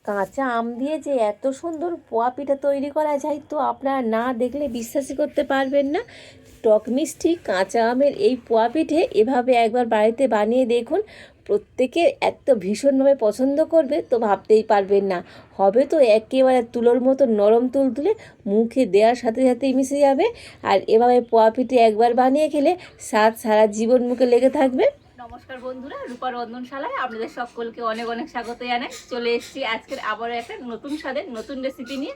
কাঁচা আম দিয়ে যে এত সুন্দর পোয়া পিঠা তৈরি করা যায়, তো আপনারা না দেখলে বিশ্বাসই করতে পারবেন না। টক মিষ্টি কাঁচা আমের এই পোয়া পিঠে এভাবে একবার বাড়িতে বানিয়ে দেখুন, প্রত্যেকে এত ভীষণভাবে পছন্দ করবে তো ভাবতেই পারবেন না। হবে তো একেবারে তুলোর মতো নরম তুলতুলে, মুখে দেওয়ার সাথে সাথেই মিশে যাবে। আর এভাবে পোয়া পিঠে একবার বানিয়ে খেলে স্বাদ সারা জীবন মুখে লেগে থাকবে। নমস্কার বন্ধুরা, রূপা রন্ধনশালায় আপনাদের সকলকে অনেক অনেক স্বাগত জানাই। চলে এসেছি আজকের আবারও একটা নতুন স্বাদের নতুন রেসিপি নিয়ে।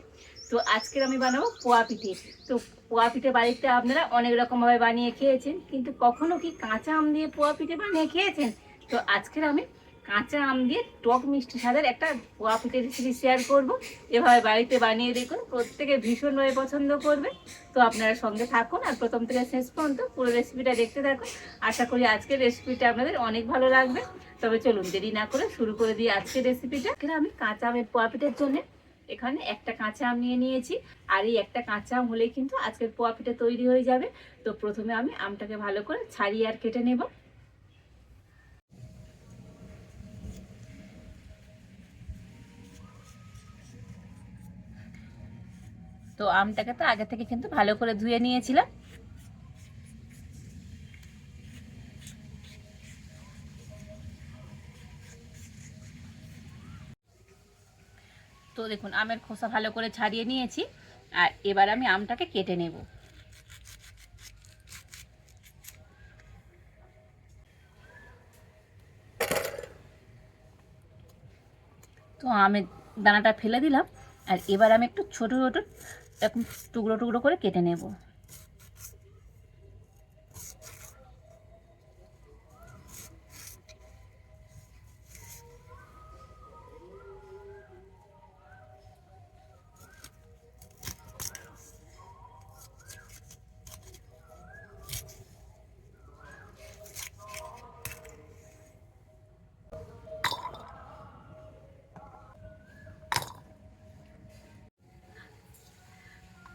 তো আজকের আমি বানাবো পোয়া পিঠে। তো পোয়া পিঠে বাড়িতে আপনারা অনেক রকমভাবে বানিয়ে খেয়েছেন, কিন্তু কখনো কি কাঁচা আম দিয়ে পোয়া পিঠে বানিয়ে খেয়েছেন? তো আজকের আমি কাঁচা আম দিয়ে টক মিষ্টি স্বাদের একটা পোয়া পিঠে রেসিপি শেয়ার করব। এভাবে বাড়িতে বানিয়ে দেখুন, প্রত্যেকে ভীষণভাবে পছন্দ করবে। তো আপনারা সঙ্গে থাকুন আর প্রথম থেকে শেষ পর্যন্ত পুরো রেসিপিটা দেখতে থাকুন। আশা করি আজকের রেসিপিটা আপনাদের অনেক ভালো লাগবে। তবে চলুন দেরি না করে শুরু করে দিই আজকের রেসিপিটা। আমি কাঁচা আমের পোয়া পিঠের জন্য এখানে একটা কাঁচা আম নিয়ে নিয়েছি। আর এই একটা কাঁচা আম হলেই কিন্তু আজকের পোয়া পিঠে তৈরি হয়ে যাবে। তো প্রথমে আমি আমটাকে ভালো করে ছাড়িয়ে আর কেটে নেব। তো আমটাকে তো আগে থেকে কিন্তু ভালো করে ধুয়ে নিয়েছিলাম। তো দেখুন আমের খোসা ভালো করে ছাড়িয়ে নিয়েছি। আর এবার আমি আমটাকে কেটে নেব। তো আমের দানাটা ফেলে দিলাম। আর এবার আমি একটু ছোট ছোট এরকম টুকরো টুকরো করে কেটে নেব।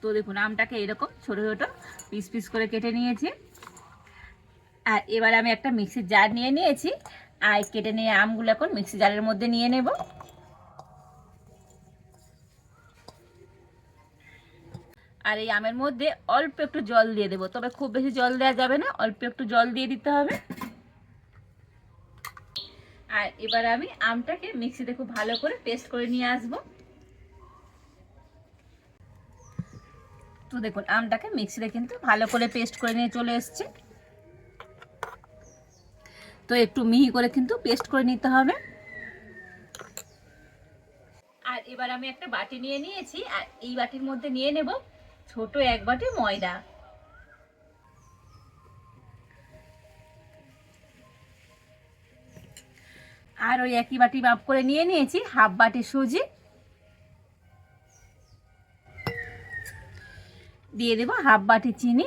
তো দেখুন আমটাকে এরকম ছোট ছোট পিস পিস করে কেটে নিয়েছি। আর এবার আমি একটা মিক্সির জার নিয়ে নিয়েছি। আর কেটে নিয়ে আমগুলো এখন মিক্সি জারের মধ্যে নিয়ে নেব। আর এই আমের মধ্যে অল্প একটু জল দিয়ে দেবো, তবে খুব বেশি জল দেওয়া যাবে না, অল্প একটু জল দিয়ে দিতে হবে। আর এবার আমি আমটাকে মিক্সিতে খুব ভালো করে পেস্ট করে নিয়ে আসবো। তো দেখুন আমটাকে মিক্সিতে কিন্তু ভালো করে পেস্ট করে নিয়ে চলে এসেছে। তো একটু মিহি করে কিন্তু পেস্ট করে নিতে হবে। আর এবার আমি একটা বাটি নিয়ে নিয়েছি। আর এই বাটির মধ্যে নিয়ে নেব ছোট এক বাটি ময়দা। আর ওই একই বাটি মাপ করে নিয়ে নিয়েছি হাফ বাটি সুজি। দিয়ে দেব হাফ বাটি চিনি।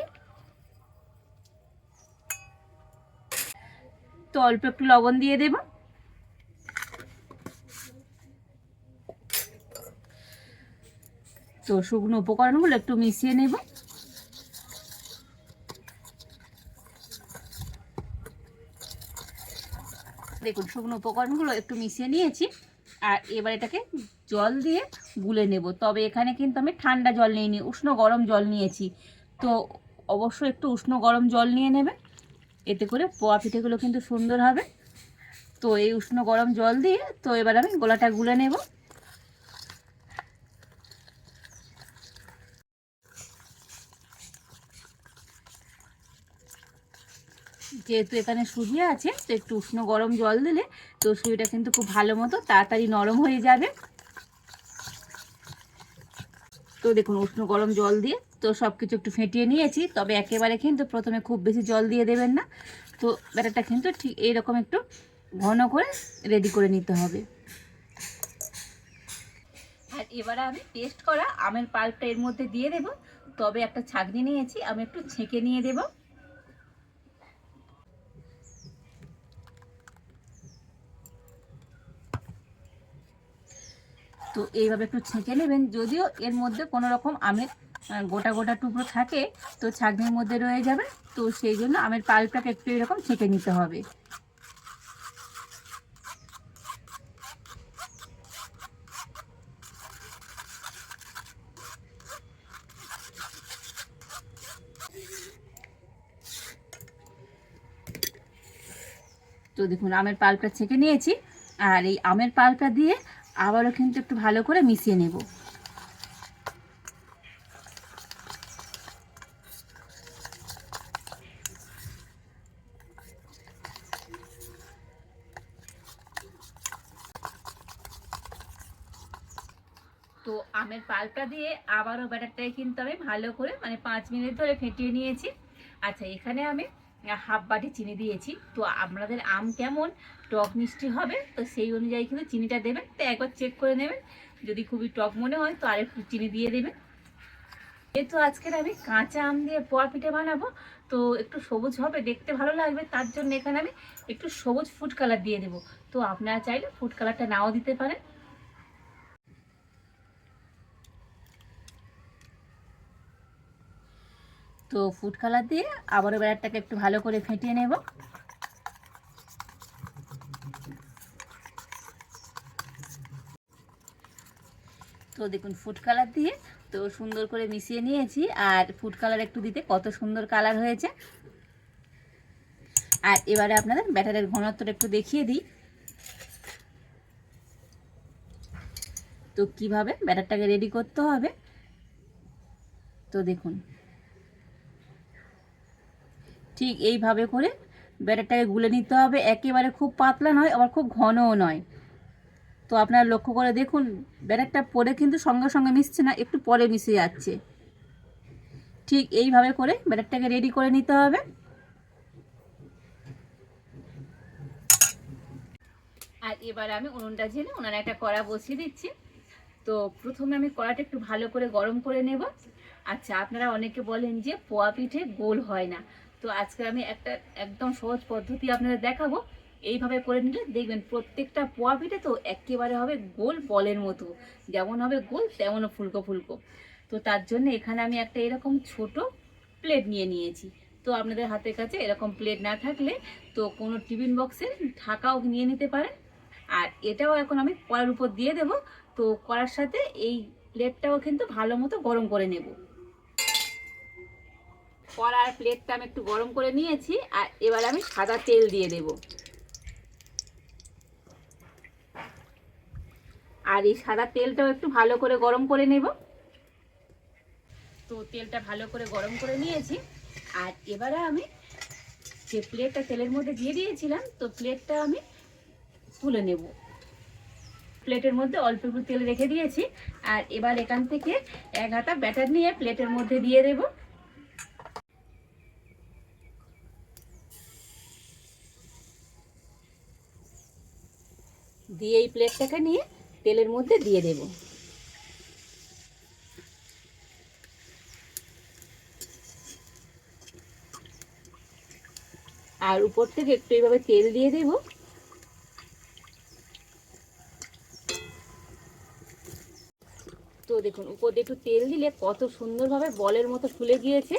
তো অল্প একটু লবণ দিয়ে দেব। তো শুকনো উপকরণগুলো একটু মিশিয়ে নেব। দেখুন শুকনো উপকরণগুলো একটু মিশিয়ে নিয়েছি। আর এবার এটাকে জল দিয়ে গুলে নেব। তবে এখানে কিন্তু আমি ঠান্ডা জল নিইনি, উষ্ণ গরম জল নিয়েছি। তো অবশ্যই একটু উষ্ণ গরম জল নিয়ে নেবে, এতে করে পোয়া পিঠেগুলো কিন্তু সুন্দর হবে। তো এই উষ্ণ গরম জল দিয়ে তো এবার আমি গোলাটা গুলে নেব। যেহেতু এখানে সুজি আছে, তো একটু উষ্ণ গরম জল দিলে তো সুজিটা কিন্তু খুব ভালো মতো তাড়াতাড়ি নরম হয়ে যাবে। তো দেখুন উষ্ণ গরম জল দিয়ে তো সব কিছু একটু ফেটিয়ে নিয়েছি। তবে একেবারে কিন্তু প্রথমে খুব বেশি জল দিয়ে দেবেন না। তো ব্যাটারটা কিন্তু ঠিক এইরকম একটু ঘন করে রেডি করে নিতে হবে। আর এবারে আমি পেস্ট করা আমের পাল্পটা এর মধ্যে দিয়ে দেব। তবে একটা ছাঁকনি নিয়েছি, আমি একটু ছেঁকে নিয়ে দেব। তো এইভাবে একটু ছেঁকে নেবেন। যদিও এর মধ্যে কোনো রকম আমের গোটা গোটা টুকরো থাকে, তো ছাঁকনির মধ্যে রয়ে যাবে। তো সেই জন্য আমের পাল্পটাকে একটু এরকম ছেঁকে নিতে হবে। তো দেখুন আমের পাল্পটা ছেঁকে নিয়েছি, আর এই আমের পাল্পটা দিয়ে আবারও কিন্তু একটু ভালো করে মিশিয়ে নেব। তো আমের পাল্পটা দিয়ে আবারও ব্যাটারটাকে কিন্তু আমি ভালো করে 5 মিনিট ধরে ফেটিয়ে নিয়েছি। আচ্ছা, এখানে আমি হাফ বাটি চিনি দিয়েছি। তো আপনাদের আম কেমন টক মিষ্টি হবে তো সেই অনুযায়ী কিন্তু চিনিটা দেবেন। তো একবার চেক করে নেবেন, যদি খুবই টক মনে হয় তো আরেকটু চিনি দিয়ে দেবেন। যেহেতু আজকের আমি কাঁচা আম দিয়ে পোয়া পিঠে বানাবো, তো একটু সবুজ হবে, দেখতে ভালো লাগবে, তার জন্য এখানে আমি একটু সবুজ ফুড কালার দিয়ে দেবো। তো আপনারা চাইলে ফুড কালারটা নাও দিতে পারেন। তো ফুড কালার দিয়ে আবারও ব্যাটারটাকে একটু ভালো করে ফেটিয়ে নেব। তো দেখুন ফুড কালার দিয়ে তো সুন্দর করে মিশিয়ে নিয়েছি, আর ফুড কালার একটু দিতে কত সুন্দর কালার হয়েছে। আর এবারে আপনাদের ব্যাটারের ঘনত্বটা একটু দেখিয়ে দিই, তো কিভাবে ব্যাটারটাকে রেডি করতে হবে। তো দেখুন ঠিক এইভাবে করে ব্যাটারটাকে গুলে নিতে হবে, একেবারে খুব পাতলা নয় আবার খুব ঘনও নয়। তো আপনারা লক্ষ্য করে দেখুন ব্যাটারটা পরে কিন্তু সঙ্গে সঙ্গে মিশছে না, একটু পরে মিশে যাচ্ছে। ঠিক এইভাবে করে ব্যাটারটাকে রেডি করে নিতে হবে। আর এবার আমি উনুনটা ঝেড়ে উনানে একটা কড়া বসিয়ে দিচ্ছি। তো প্রথমে আমি কড়াটা একটু ভালো করে গরম করে নেব। আচ্ছা, আপনারা অনেকে বলেন যে পোয়া পিঠে গোল হয় না, তো আজকে আমি একটা একদম সহজ পদ্ধতি আপনাদের দেখাবো। এইভাবে করে নিলে দেখবেন প্রত্যেকটা পোয়া পিঠে তো একেবারে হবে গোল বলের মতো, যেমন হবে গোল তেমনও ফুলকো ফুলকো। তো তার জন্য এখানে আমি একটা এরকম ছোট প্লেট নিয়ে নিয়েছি। তো আপনাদের হাতের কাছে এরকম প্লেট না থাকলে তো কোনো টিফিন বক্সে ঢাকাও নিয়ে নিতে পারেন। আর এটাও এখন আমি কড়ার উপর দিয়ে দেব। তো কড়ার সাথে এই প্লেটটাও কিন্তু ভালো মতো গরম করে নেব। কড়ার প্লেটটা আমি একটু গরম করে নিয়েছি, আর এবার আমি সাদা তেল দিয়ে দেব। আর এই সাদা তেলটাও একটু ভালো করে গরম করে নেব। তো তেলটা ভালো করে গরম করে নিয়েছি, আর এবারে আমি যে প্লেটটা তেলের মধ্যে দিয়ে দিয়েছিলাম তো প্লেটটা আমি তুলে নেব। প্লেটের মধ্যে অল্প একটু তেল রেখে দিয়েছি, আর এবার এখান থেকে এক হাতা ব্যাটার নিয়ে প্লেটের মধ্যে দিয়ে দেব। দিয়ে এই প্লেটটাকে নিয়ে তেলের মধ্যে দিয়ে দেব। আর উপর থেকে একটু এইভাবে তেল দিয়ে দেব। তো দেখুন উপর দিয়ে একটু তেল দিলে কত সুন্দরভাবে বলের মতো ফুলে গিয়েছে।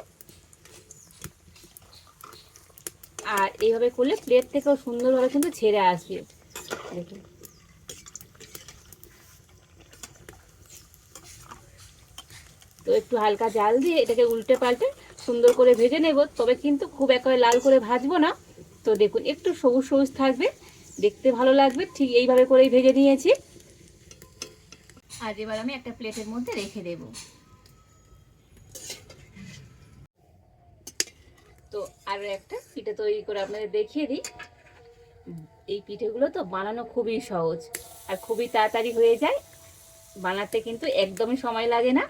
আর এইভাবে করলে প্লেট থেকেও সুন্দরভাবে কিন্তু ছেড়ে আসবে। দেখুন তো একটু হালকা জাল দিয়ে এটাকে উল্টে পাল্টে সুন্দর করে ভেজে নেব, তবে কিন্তু খুব একেবারে লাল করে ভাজবো না। তো দেখুন একটু সবুজ সবুজ থাকবে, দেখতে ভালো লাগবে। ঠিক এইভাবে করেই ভেজে নিয়েছি। আর এবার আমি একটা প্লেটের মধ্যে রেখে দেব। তো আরও একটা পিঠে তৈরি করে আপনাদের দেখিয়ে দিই। এই পিঠেগুলো তো বানানো খুবই সহজ আর খুবই তাড়াতাড়ি হয়ে যায়, বানাতে কিন্তু একদমই সময় লাগে না।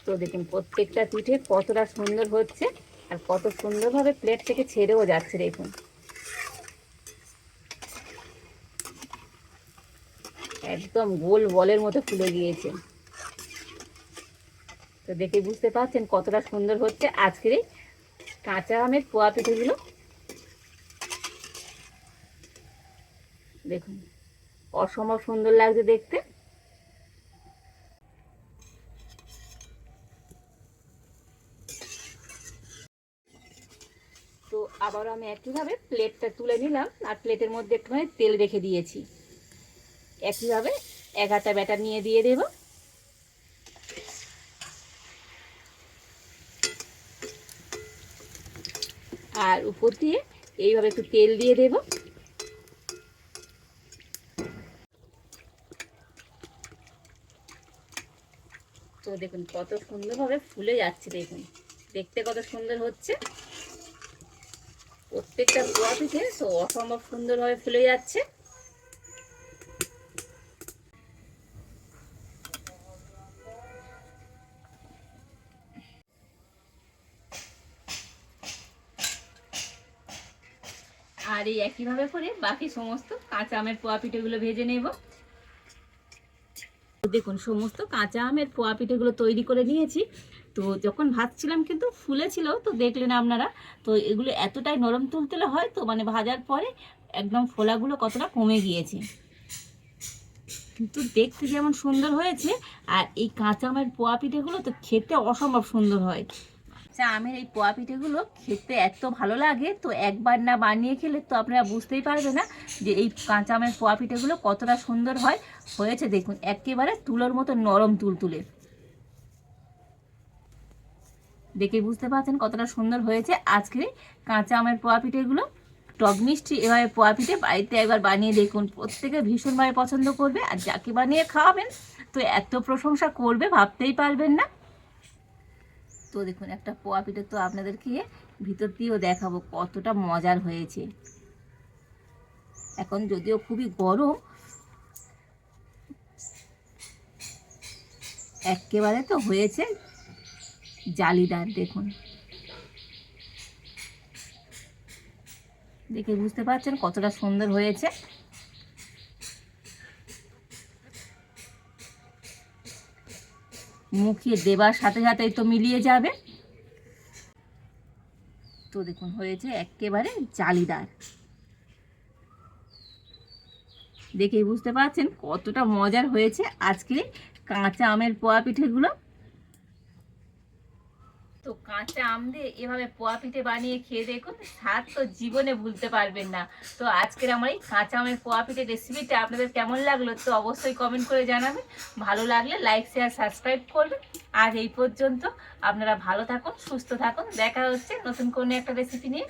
তো দেখুন প্রত্যেকটা পিঠে কতটা সুন্দর হচ্ছে, আর কত সুন্দরভাবে প্লেট থেকে ছেড়েও যাচ্ছে। দেখুন একদম গোল বলের মতো ফুলে গিয়েছে। তো দেখে বুঝতে পারছেন কতটা সুন্দর হচ্ছে আজকের এই কাঁচা আমের পোয়া পিঠেগুলো। দেখুন অসম্ভব সুন্দর লাগছে দেখতে। তো আবার আমি একইভাবে প্লেটটা তুলে নিলাম আর প্লেটের মধ্যে একটুখানি তেল রেখে দিয়েছি। একইভাবে 11টা ব্যাটার নিয়ে দিয়ে দেব। আর উপর দিয়ে এইভাবে একটু তেল দিয়ে দেব। তো দেখুন কত সুন্দরভাবে ফুলে যাচ্ছে, দেখুন দেখতে কত সুন্দর হচ্ছে। প্রত্যেকটা পোয়া পিঠে তো অসম্ভব সুন্দরভাবে ফুলে যাচ্ছে। আর এই একইভাবে করে বাকি সমস্ত কাঁচা আমের পোয়া পিঠেগুলো ভেজে নেব। দেখুন সমস্ত কাঁচা আমের পোয়া পিঠেগুলো তৈরি করে নিয়েছি। তো যখন ভাজছিলাম কিন্তু ফুলেছিল, তো দেখলেন আপনারা। তো এগুলো এতটাই নরম তুলতুলে হয়, তো মানে ভাজার পরে একদম ফোলাগুলো কতটা কমে গিয়েছে, কিন্তু দেখতে যেমন সুন্দর হয়েছে। আর এই কাঁচা আমের পোয়া পিঠেগুলো তো খেতে অসম্ভব সুন্দর হয়। কাঁচা আমের এই পোয়া পিঠেগুলো খেতে এত ভালো লাগে, তো একবার না বানিয়ে খেলে তো আপনারা বুঝতেই পারবে না যে এই কাঁচা আমের পোয়া পিঠেগুলো কতটা সুন্দর হয়েছে। দেখুন একেবারে তুলোর মতো নরম তুলতুলে, দেখে বুঝতে পারছেন কতটা সুন্দর হয়েছে আজকে কাঁচা আমের পোয়া পিঠেগুলো। টক মিষ্টি এভাবে পোয়া পিঠে বাড়িতে একবার বানিয়ে দেখুন, প্রত্যেকে ভীষণভাবে পছন্দ করবে। আর যাকে বানিয়ে খাওয়াবেন তো এত প্রশংসা করবে ভাবতেই পারবেন না। তো দেখুন একটা পোয়া পিঠে তো আপনাদেরকে ভিতর দিয়েও দেখাবো কতটা মজার হয়েছে। এখন যদিও খুবই গরম, একেবারে তো হয়েছে জালিদার। দেখুন দেখে বুঝতে পারছেন কতটা সুন্দর হয়েছে। মুখিয়ে দেবার সাথে সাথেই তো মিলিয়ে যাবে। তো দেখুন হয়েছে একেবারে জালিদার, দেখেই বুঝতে পারছেন কতটা মজার হয়েছে আজকে কাঁচা আমের পোয়া পিঠেগুলো। তো কাঁচা আম দিয়ে এভাবে পোয়া পিঠে বানিয়ে খেয়ে দেখুন, স্বাদ তো জীবনে ভুলতে পারবেন না। তো আজকের আমার এই কাঁচা আমের পোয়া পিঠে রেসিপিটা আপনাদের কেমন লাগলো তো অবশ্যই কমেন্ট করে জানাবেন। ভালো লাগলে লাইক শেয়ার সাবস্ক্রাইব করবেন। আর এই পর্যন্ত আপনারা ভালো থাকুন, সুস্থ থাকুন। দেখা হচ্ছে নতুন কোনো একটা রেসিপি নিয়ে।